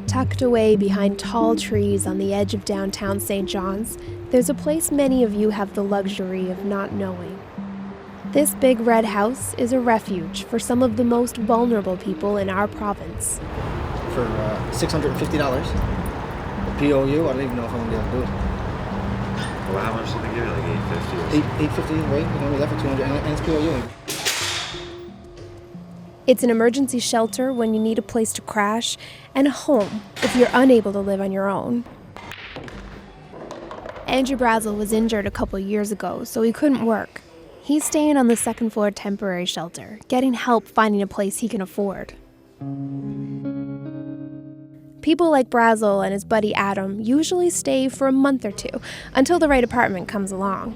Tucked away behind tall trees on the edge of downtown St. John's, there's a place many of you have the luxury of not knowing. This big red house is a refuge for some of the most vulnerable people in our province. For $650, POU, I don't even know if I'm going to be able to do it. Well, how much did they give you? Like $850? $850, right? We left for $200, and it's POU. It's an emergency shelter when you need a place to crash, and a home if you're unable to live on your own. Andrew Brazel was injured a couple years ago, so he couldn't work. He's staying on the second floor temporary shelter, getting help finding a place he can afford. People like Brazel and his buddy Adam usually stay for a month or two until the right apartment comes along.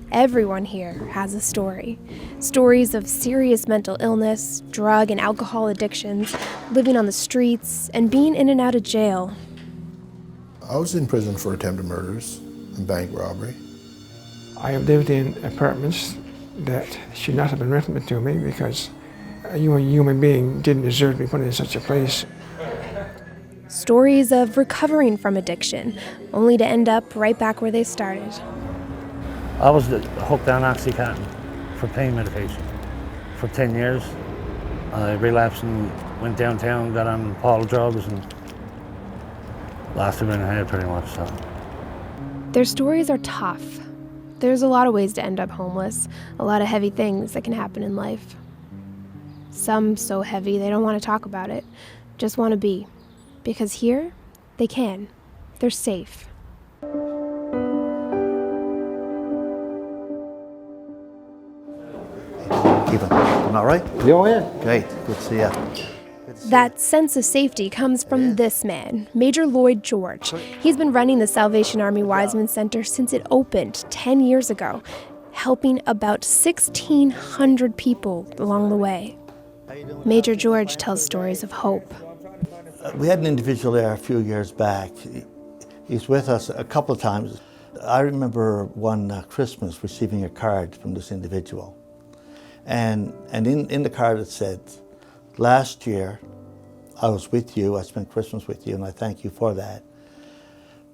Everyone here has a story. Stories of serious mental illness, drug and alcohol addictions, living on the streets, and being in and out of jail. I was in prison for attempted murders and bank robbery. I have lived in apartments that should not have been rented to me because a human being didn't deserve to be put in such a place. Stories of recovering from addiction, only to end up right back where they started. I was hooked on Oxycontin for pain medication for 10 years. I relapsed and went downtown, got on Paul drugs, and lost it in the head pretty much. So. Their stories are tough. There's a lot of ways to end up homeless, a lot of heavy things that can happen in life. Some so heavy they don't want to talk about it, just want to be. Because here, they can. They're safe. Keeping all right? Oh, yeah. Great, good to see you. That sense of safety comes from this man, Major Lloyd George. He's been running the Salvation Army Wiseman Centre since it opened 10 years ago, helping about 1,600 people along the way. Major George tells stories of hope. We had an individual there a few years back. He's with us a couple of times. I remember one Christmas receiving a card from this individual. And in the card it said, "Last year I was with you, I spent Christmas with you, and I thank you for that."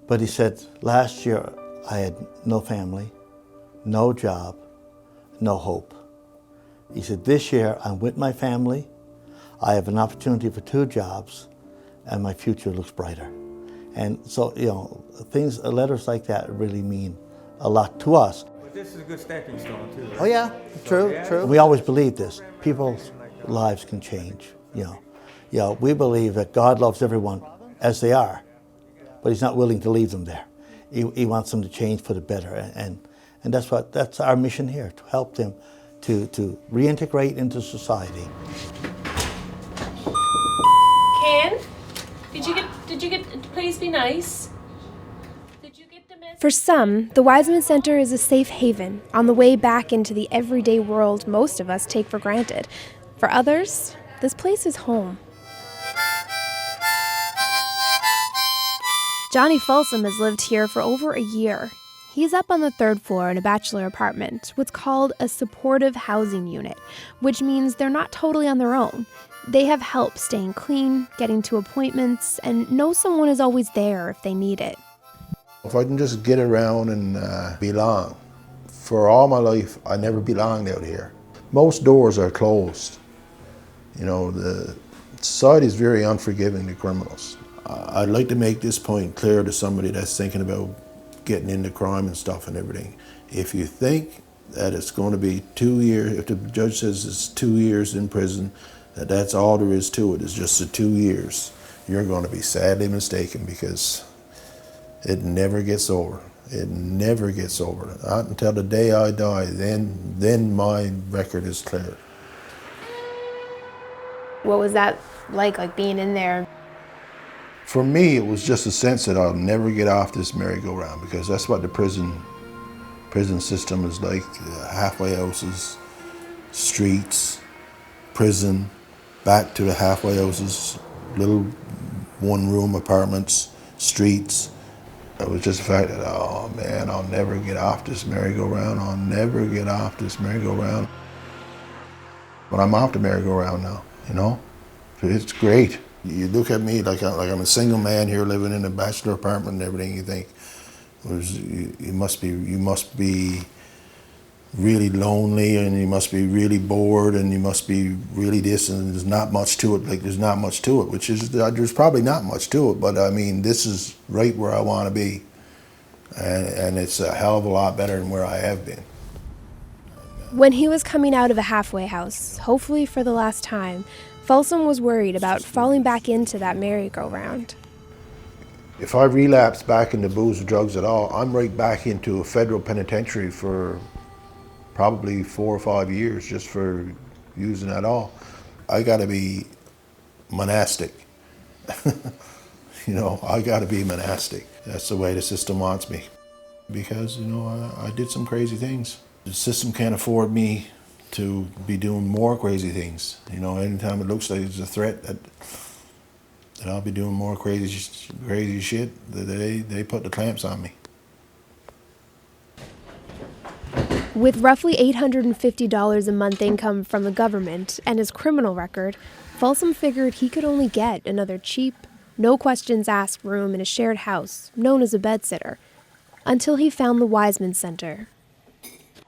But he said, "Last year I had no family, no job, no hope." He said, "This year I'm with my family, I have an opportunity for 2 jobs, and my future looks brighter." And so, letters like that really mean a lot to us. But this is a good stepping stone too. Right? Oh yeah, true. We always believe this. People's lives can change, we believe that God loves everyone as they are, but He's not willing to leave them there. He wants them to change for the better, and that's our mission here, to help them to reintegrate into society. Ken, did you get? Please be nice. Did you get the message? For some, the Wiseman Centre is a safe haven on the way back into the everyday world most of us take for granted. For others, this place is home. Johnny Folsum has lived here for over a year. He's up on the 3rd floor in a bachelor apartment, what's called a supportive housing unit, which means they're not totally on their own. They have help staying clean, getting to appointments, and know someone is always there if they need it. If I can just get around and belong. For all my life, I never belonged out here. Most doors are closed. The society is very unforgiving to criminals. I'd like to make this point clear to somebody that's thinking about getting into crime and stuff and everything. If you think that it's going to be 2 years, if the judge says it's 2 years in prison, that's all there is to it, is just the 2 years, you're going to be sadly mistaken, because it never gets over. It never gets over. Not until the day I die, then my record is clear. What was that like being in there? For me, it was just a sense that I'll never get off this merry-go-round, because that's what the prison system is like. Halfway houses, streets, prison, back to the halfway houses, little one-room apartments, streets. It was just the fact that, oh man, I'll never get off this merry-go-round. I'll never get off this merry-go-round. But I'm off the merry-go-round now, It's great. You look at me like I'm a single man here living in a bachelor apartment and everything. You think you must be really lonely, and you must be really bored, and you must be really this, and there's not much to it. Like, there's not much to it, which is, there's probably not much to it, but I mean, this is right where I want to be, and it's a hell of a lot better than where I have been. When he was coming out of a halfway house, hopefully for the last time, Folsum was worried about falling back into that merry-go-round. If I relapse back into booze or drugs at all, I'm right back into a federal penitentiary for probably 4 or 5 years just for using that all. I gotta be monastic. You know, I gotta be monastic. That's the way the system wants me. Because, you know, I did some crazy things. The system can't afford me to be doing more crazy things. You know, anytime it looks like there's a threat that I'll be doing more crazy shit, they put the clamps on me. With roughly $850 a month income from the government and his criminal record, Folsum figured he could only get another cheap, no-questions-asked room in a shared house known as a bedsitter, until he found the Wiseman Centre.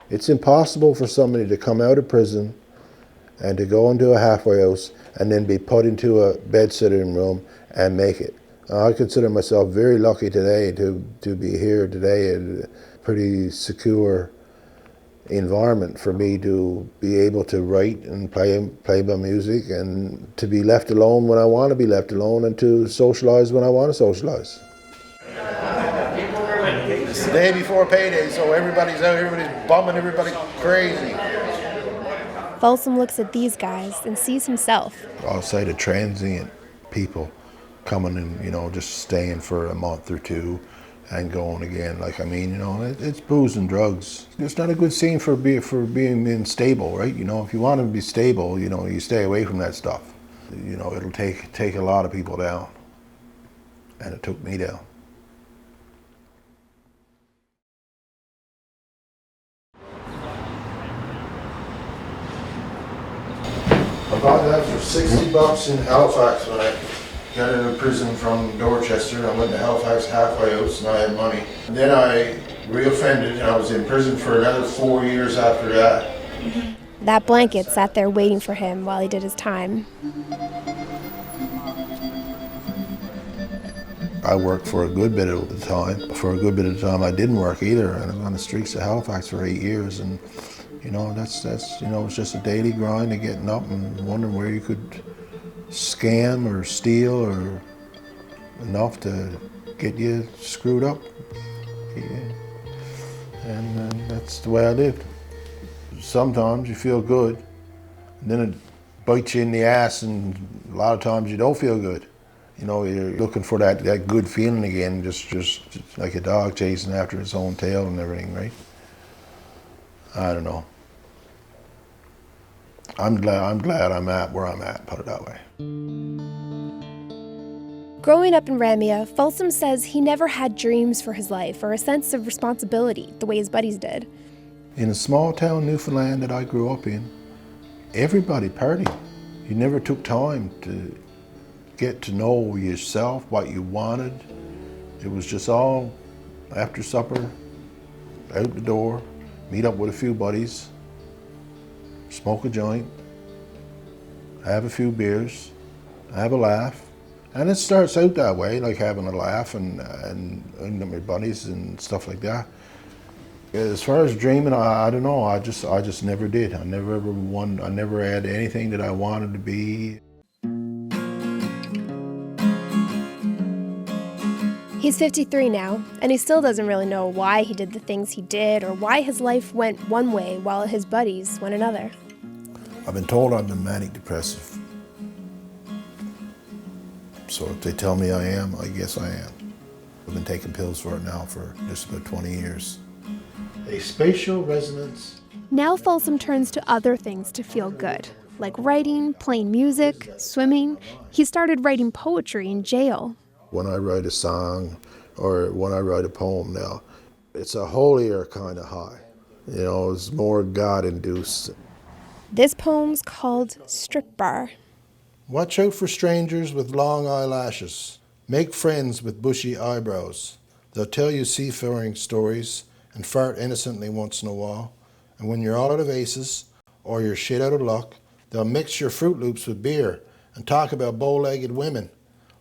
It's impossible for somebody to come out of prison and to go into a halfway house and then be put into a bed-sitting room and make it. I consider myself very lucky today to be here today in a pretty secure environment for me to be able to write and play my music, and to be left alone when I want to be left alone, and to socialize when I want to socialize. It's the day before payday, so everybody's out, everybody's bumming, everybody crazy. Folsum looks at these guys and sees himself. Outside of transient people coming and, you know, just staying for a month or two and going again. Like, I mean, you know, it's booze and drugs. It's not a good scene for being unstable, right? You know, if you want to be stable, you know, you stay away from that stuff. You know, it'll take a lot of people down, and it took me down. I bought that for $60 in Halifax when I got out of prison from Dorchester. I went to Halifax halfway house and I had money. And then I reoffended and I was in prison for another 4 years after that. That blanket sat there waiting for him while he did his time. I worked for a good bit of the time. For a good bit of the time I didn't work either, and I was on the streets of Halifax for 8 years, and you know, that's you know, it's just a daily grind of getting up and wondering where you could scam or steal or enough to get you screwed up. Yeah. And that's the way I lived. Sometimes you feel good, and then it bites you in the ass, and a lot of times you don't feel good. You know, you're looking for that good feeling again, just like a dog chasing after its own tail and everything, right? I don't know. I'm glad I'm at where I'm at, put it that way. Growing up in Ramia, Folsum says he never had dreams for his life or a sense of responsibility the way his buddies did. In a small town, Newfoundland, that I grew up in, everybody partied. You never took time to get to know yourself, what you wanted. It was just all after supper, out the door, meet up with a few buddies, smoke a joint, have a few beers, have a laugh. And it starts out that way, like having a laugh and with my buddies and stuff like that. As far as dreaming, I don't know, I just never did. I never had anything that I wanted to be. He's 53 now, and he still doesn't really know why he did the things he did or why his life went one way while his buddies went another. I've been told I've been manic depressive. So if they tell me I am, I guess I am. I've been taking pills for it now for just about 20 years. A spatial resonance. Now Folsum turns to other things to feel good, like writing, playing music, swimming. He started writing poetry in jail. When I write a song or when I write a poem now, it's a holier kind of high. You know, it's more God-induced. This poem's called Strip Bar. Watch out for strangers with long eyelashes. Make friends with bushy eyebrows. They'll tell you seafaring stories and fart innocently once in a while. And when you're all out of aces or you're shit out of luck, they'll mix your Fruit Loops with beer and talk about bow-legged women,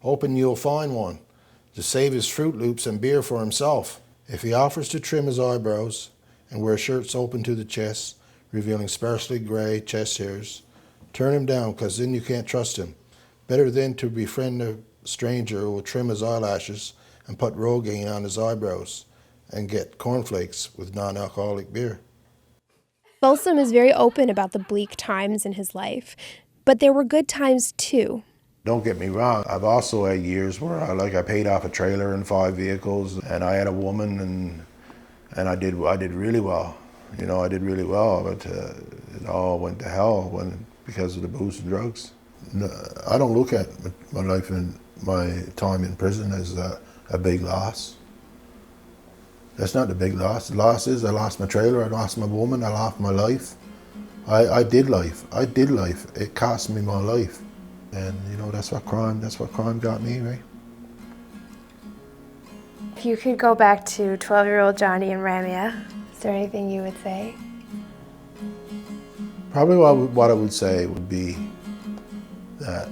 hoping you'll find one to save his Fruit Loops and beer for himself. If he offers to trim his eyebrows and wear shirts open to the chest, revealing sparsely grey chest hairs, turn him down, because then you can't trust him. Better then to befriend a stranger who will trim his eyelashes and put Rogaine on his eyebrows and get cornflakes with non-alcoholic beer. Folsum is very open about the bleak times in his life, but there were good times too. Don't get me wrong, I've also had years where I paid off a trailer and 5 vehicles, and I had a woman, and I did really well. You know, I did really well, but it all went to hell because of the booze and drugs. No, I don't look at my life and my time in prison as a big loss. That's not the big loss. The loss is I lost my trailer, I lost my woman, I lost my life. I did life. It cost me my life. And you know, that's what crime got me, right? If you could go back to 12-year-old Johnny and Ramia, is there anything you would say? Probably what I would say would be that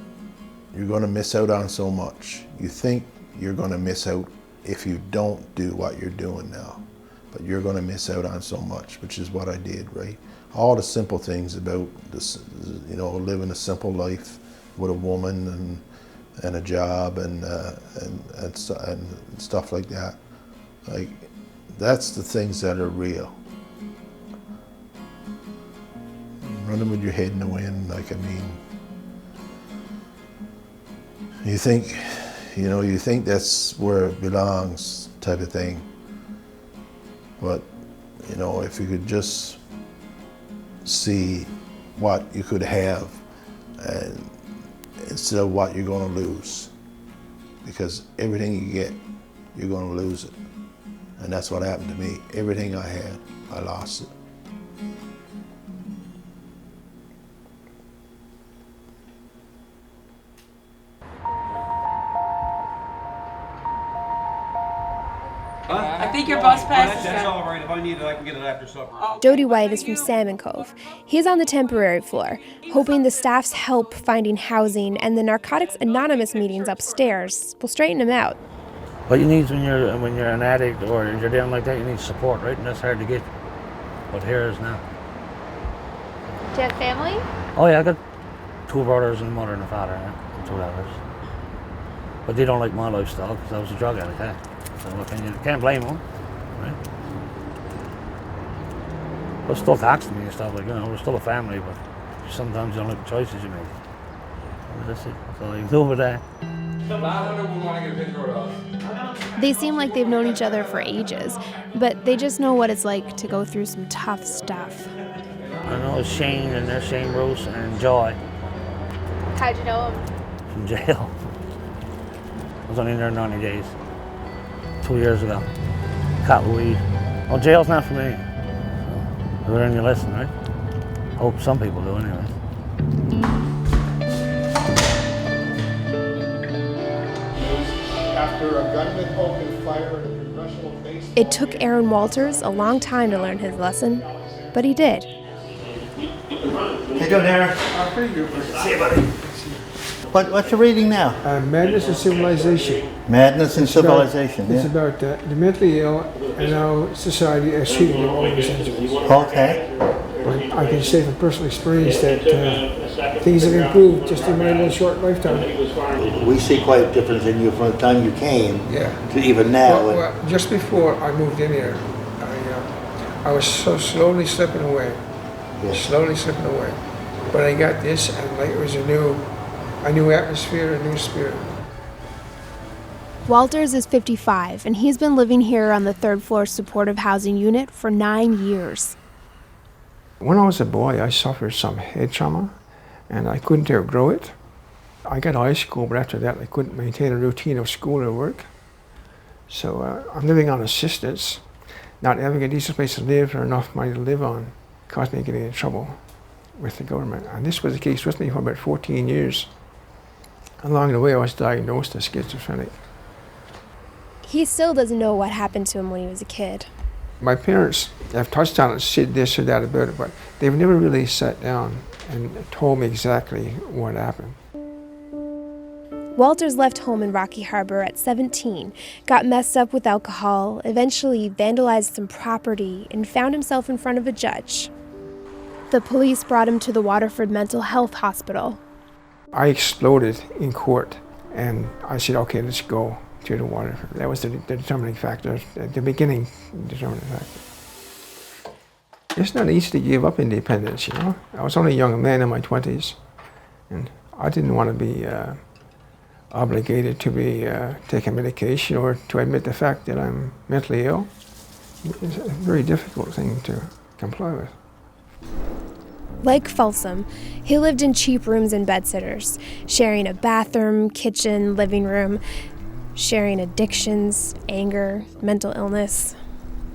you're going to miss out on so much. You think you're going to miss out if you don't do what you're doing now, but you're going to miss out on so much, which is what I did, right? All the simple things about this, you know, living a simple life with a woman and a job and stuff like that. Like, that's the things that are real. Running with your head in the wind, like, I mean, you think that's where it belongs, type of thing. But, you know, if you could just see what you could have and instead of what you're going to lose, because everything you get, you're going to lose it. And that's what happened to me. Everything I had, I lost it. I think your bus pass is That's all right. If I need it, I can get it after supper. Jody White is from Salmon Cove. He's on the temporary floor, hoping the staff's help finding housing and the Narcotics Anonymous meetings upstairs will straighten him out. What you need when you're an addict or you're down like that, you need support, right? And that's hard to get. But here is now. Do you have family? Oh yeah, I got 2 brothers and a mother and a father, yeah, and 2 daughters. But they don't like my lifestyle because I was a drug addict, eh? So you can't blame them, right? They're still taxing me and stuff, like, you know, we're still a family, but sometimes you don't like the choices you make. That's it. That's all you can do with that. They seem like they've known each other for ages, but they just know what it's like to go through some tough stuff. I know Shane and there's Shane Bruce and Joy. How'd you know them? From jail. I was only in there 90 days. 2 years ago. Caught weed. Well, jail's not for me. So, you learn your lesson, right? Hope some people do, anyway. After a gunman opened fire at a congressional base. It took Aaron Walters a long time to learn his lesson, but he did. How you doing, Aaron? I'm pretty good. See you, buddy. What you reading now? Madness and Civilization. Madness and Civilization, It's yeah. about the mentally ill and how society is treating them all these individuals. Okay. But I can say from personal experience that things have improved just in my little short lifetime. We see quite a difference in you from the time you came Yeah. to even now. Well, just before I moved in here, I was so slowly slipping away. Yeah. Slowly slipping away. But I got this, and like it was a new atmosphere, a new spirit. Walters is 55, and he's been living here on the 3rd floor supportive housing unit for 9 years. When I was a boy, I suffered some head trauma, and I couldn't outgrow it. I got high school, but after that, I couldn't maintain a routine of school or work. So I'm living on assistance, not having a decent place to live or enough money to live on, caused me getting in trouble with the government. And this was the case with me for about 14 years. Along the way, I was diagnosed as schizophrenic. He still doesn't know what happened to him when he was a kid. My parents have touched on it, said this or that about it, but they've never really sat down and told me exactly what happened. Walters left home in Rocky Harbor at 17, got messed up with alcohol, eventually vandalized some property, and found himself in front of a judge. The police brought him to the Waterford Mental Health Hospital. I exploded in court, and I said, okay, let's go to the Waterford. That was the determining factor, the beginning determining factor. It's not easy to give up independence, you know. I was only a young man in my 20s, and I didn't want to be obligated to be taking medication or to admit the fact that I'm mentally ill. It's a very difficult thing to comply with. Like Folsum, he lived in cheap rooms and bedsitters, sharing a bathroom, kitchen, living room, sharing addictions, anger, mental illness.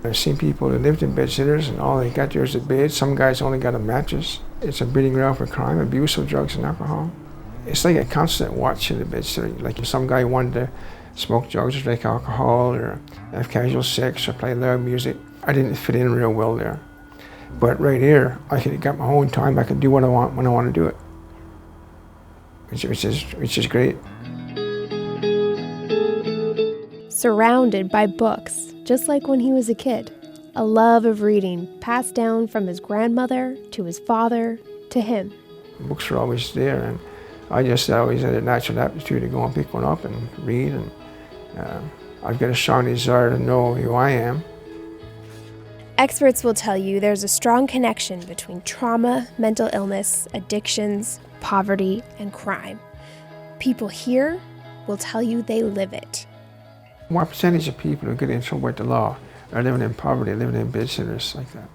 I've seen people that lived in bedsitters and all they got there is a bed. Some guys only got a mattress. It's a breeding ground for crime, abuse of drugs and alcohol. It's like a constant watch in the bedsitter. Like if some guy wanted to smoke drugs or drink alcohol or have casual sex or play loud music, I didn't fit in real well there. But right here, I could get my own time. I could do what I want when I want to do it, which is great. Surrounded by books, just like when he was a kid. A love of reading passed down from his grandmother to his father to him. Books are always there, and I just always had a natural aptitude to go and pick one up and read, and I've got a strong desire to know who I am. Experts will tell you there's a strong connection between trauma, mental illness, addictions, poverty, and crime. People here will tell you they live it. What percentage of people who get in trouble with the law are living in poverty, living in bedsitters like that?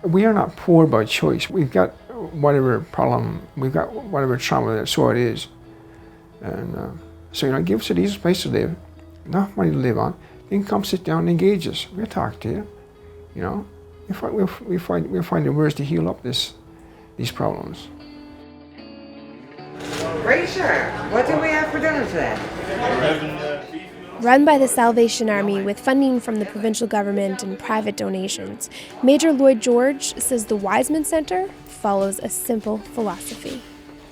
We are not poor by choice. We've got whatever problem, we've got whatever trauma, that's what it is. And so, you know, give us a decent place to live, enough money to live on, then come sit down and engage us. We'll talk to you, you know. We'll find the words to heal up these problems. Rachel, what do we have for dinner today? Run by the Salvation Army with funding from the provincial government and private donations, Major Lloyd George says the Wiseman Centre follows a simple philosophy.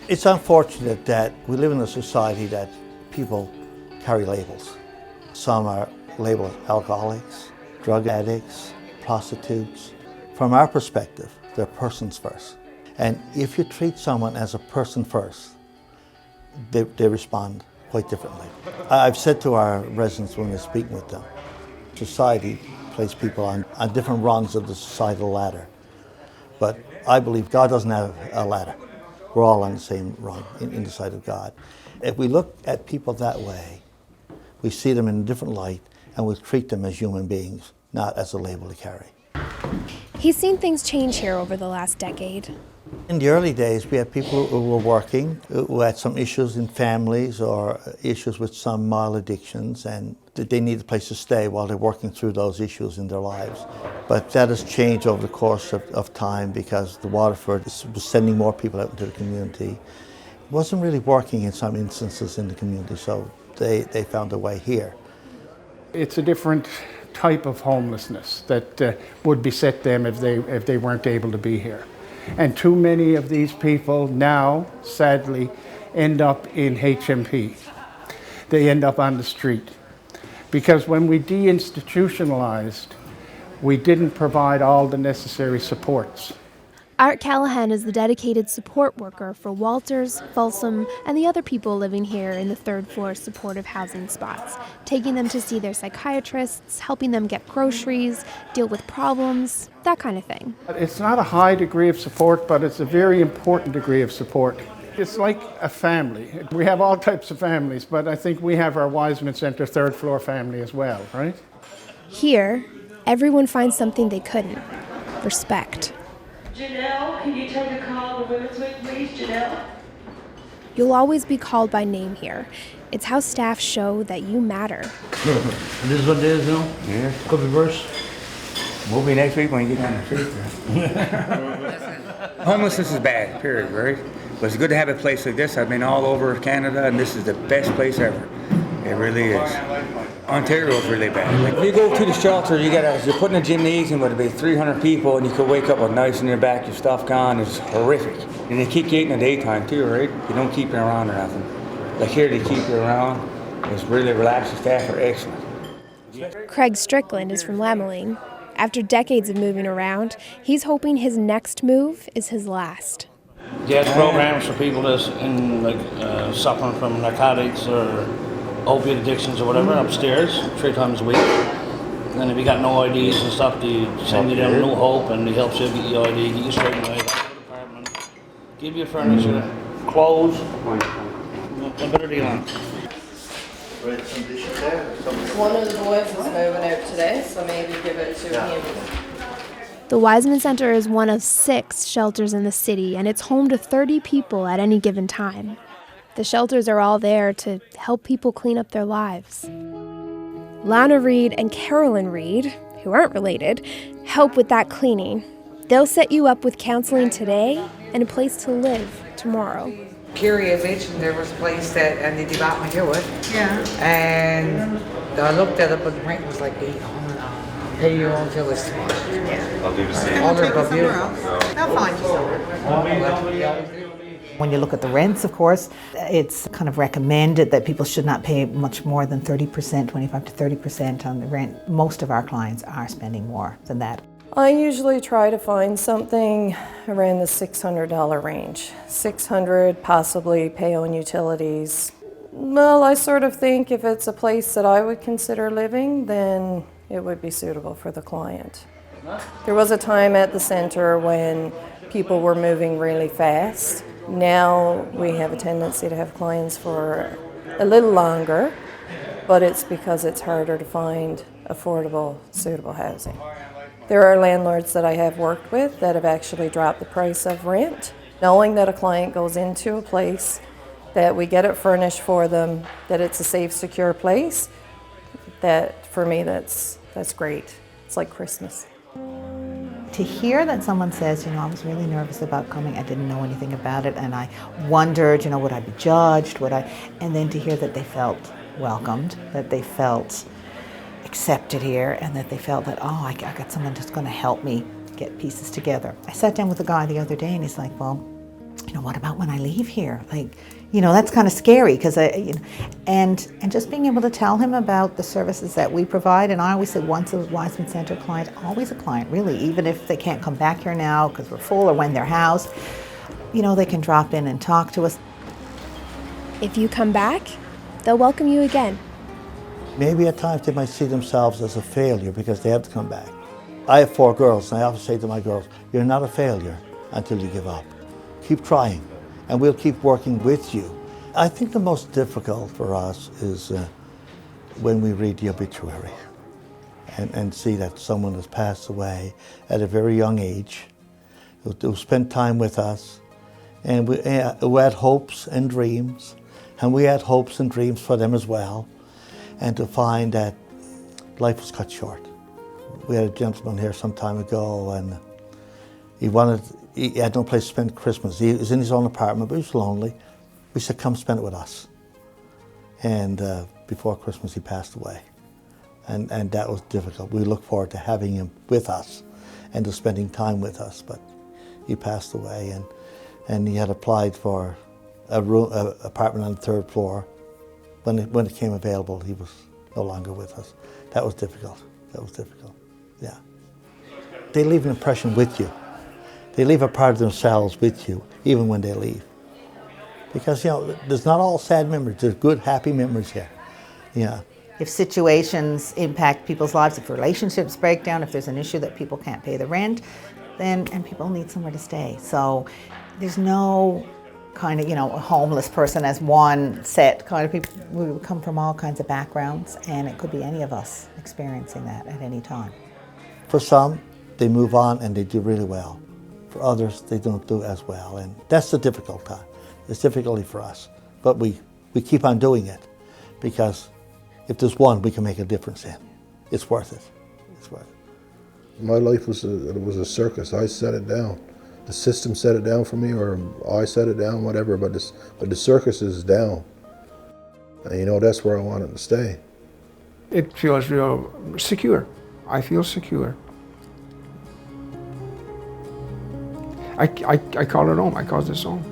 It's unfortunate that we live in a society that people carry labels. Some are labeled alcoholics, drug addicts, prostitutes. From our perspective, they're persons first. And if you treat someone as a person first, they respond quite differently. I've said to our residents when we're speaking with them, society places people on different rungs of the societal ladder. But I believe God doesn't have a ladder. We're all on the same rung in the sight of God. If we look at people that way, we see them in a different light and we treat them as human beings, not as a label to carry. He's seen things change here over the last decade. In the early days, we had people who were working, who had some issues in families or issues with some mild addictions, and they needed a place to stay while they're working through those issues in their lives. But that has changed over the course of time because the Waterford was sending more people out into the community. It wasn't really working in some instances in the community, so they found a way here. It's a different type of homelessness that would beset them if they weren't able to be here. And too many of these people now, sadly, end up in HMP. They end up on the street. Because when we deinstitutionalized, we didn't provide all the necessary supports. Art Callahan is the dedicated support worker for Walters, Folsum, and the other people living here in the third floor supportive housing spots, taking them to see their psychiatrists, helping them get groceries, deal with problems, that kind of thing. It's not a high degree of support, but it's a very important degree of support. It's like a family. We have all types of families, but I think we have our Wiseman Centre third floor family as well, right? Here, everyone finds something they couldn't: respect. Janelle, can you tell to call the women's wing, please, Janelle? You'll always be called by name here. It's how staff show that you matter. This is what it is, you know? Yeah. Could be worse. We'll be next week when you get down the street. Homelessness is bad, period, right? But it's good to have a place like this. I've been all over Canada, and this is the best place ever. It really is. Ontario is really bad. Like, if you go to the shelter, you're put in a gymnasium with about 300 people, and you could wake up with knives in your back, your stuff gone. It's horrific. And they keep you in the daytime too, right? They don't keep you around or nothing. Like here, they keep you around. It's really relaxed. The staff are excellent. Craig Strickland is from Lemeling. After decades of moving around, he's hoping his next move is his last. He has programs for people that's in suffering from narcotics or opiate addictions or whatever upstairs 3 times a week. And if you got no IDs and stuff, they send you down to New Hope and he helps you get your ID, get you straight away, apartment, give you furniture, clothes, a better deal on. One of the boys is moving out today, so maybe give it to him. The Wiseman Centre is one of 6 shelters in the city, and it's home to 30 people at any given time. The shelters are all there to help people clean up their lives. Lana Reed and Carolyn Reed, who aren't related, help with that cleaning. They'll set you up with counseling today and a place to live tomorrow. Curious, there was a place that, and they bought me to it. Yeah. And I looked at it, but the rent was like $800. Pay you until it's tomorrow. Yeah. I'll do the same. All their Take you somewhere else. They'll find you somewhere. When you look at the rents, of course, it's kind of recommended that people should not pay much more than 30%, 25 to 30% on the rent. Most of our clients are spending more than that. I usually try to find something around the $600 range. $600, possibly pay on utilities. Well, I sort of think if it's a place that I would consider living, then it would be suitable for the client. There was a time at the centre when people were moving really fast. Now we have a tendency to have clients for a little longer, but it's because it's harder to find affordable, suitable housing. There are landlords that I have worked with that have actually dropped the price of rent, knowing that a client goes into a place, that we get it furnished for them, that it's a safe, secure place. That, for me, that's great. It's like Christmas. To hear that someone says, I was really nervous about coming, I didn't know anything about it, and I wondered, would I be judged, and then to hear that they felt welcomed, that they felt accepted here, and that they felt that, I got someone that's going to help me get pieces together. I sat down with a guy the other day, and he's like, well, what about when I leave here? That's kind of scary, because and just being able to tell him about the services that we provide, and I always say once a Wiseman Centre client, always a client, really, even if they can't come back here now because we're full or when they're housed, they can drop in and talk to us. If you come back, they'll welcome you again. Maybe at times they might see themselves as a failure because they have to come back. I have 4 girls, and I often say to my girls, you're not a failure until you give up. Keep trying, and we'll keep working with you. I think the most difficult for us is when we read the obituary and see that someone has passed away at a very young age, who spent time with us, and who had hopes and dreams, and we had hopes and dreams for them as well, and to find that life was cut short. We had a gentleman here some time ago, and he had no place to spend Christmas. He was in his own apartment, but he was lonely. We said, come spend it with us. And before Christmas, he passed away. And that was difficult. We look forward to having him with us and to spending time with us, but he passed away, and he had applied for a apartment on the 3rd floor. When it came available, he was no longer with us. That was difficult. Yeah. They leave an impression with you. They leave a part of themselves with you, even when they leave. Because, there's not all sad memories. There's good, happy memories here. Yeah. If situations impact people's lives, if relationships break down, if there's an issue that people can't pay the rent, and people need somewhere to stay. So there's no kind of, a homeless person as one set kind of people. We come from all kinds of backgrounds, and it could be any of us experiencing that at any time. For some, they move on and they do really well. For others, they don't do as well, and that's the difficult time. It's difficulty for us, but we keep on doing it, because if there's one we can make a difference in, it's worth it. It's worth it. My life was a circus. I set it down. the system set it down for me, or I set it down, whatever. But the circus is down, and you know that's where I wanted to stay. It feels real secure. I feel secure. I call it home. I call this home.